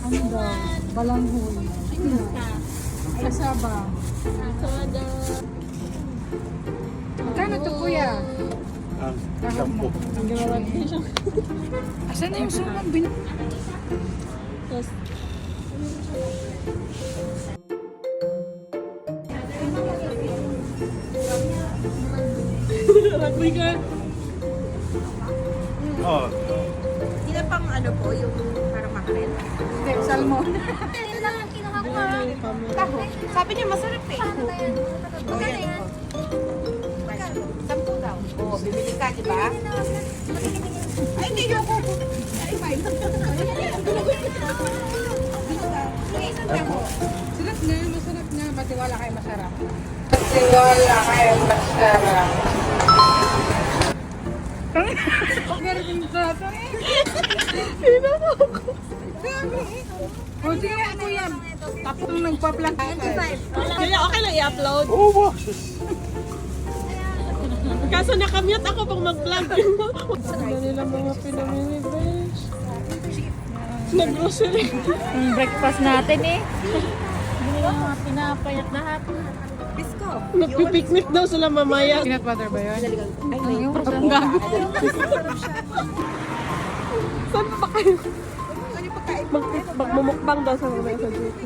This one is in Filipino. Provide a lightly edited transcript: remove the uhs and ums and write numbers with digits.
Ano daw? Balanghoy. Kasaba. Soda. Magkano to kuya? Ang sampo. Ang gawawag din siya. Asan na yung sumang Tapos, rugby ka. Oh, Hindi na pang ano po, yung parang makarel. Hindi, salmon. Yun lang ang kinuha ko. Taho. Sabi niya masarap eh. Paano na yan? Magkano yan? 10 daw. Oo, bibili ka, di ba? Ay, hindi ako. Ay, fine. Sarap na, masarap na. Pati wala kayo masarap. Pati wala kayo masarap. Meron yung sarap. O sige nga kuya. Tapos nung nagpa-plan. Kaya okay lang i-upload. oh, wow. Kaso nakamute ako pag mag-vlog. Ano nila mga pinamili, besh? Nag-grocery. Ang breakfast natin eh. Hindi yung mga pinapayak lahat. Bisko. Magpipiknik daw sila mamaya. Peanut butter ba yun? Ay, ngayon. Ang gago. Saan pa kayo? Ano yung pagkain? Magmumukbang daw sa mga sa dito.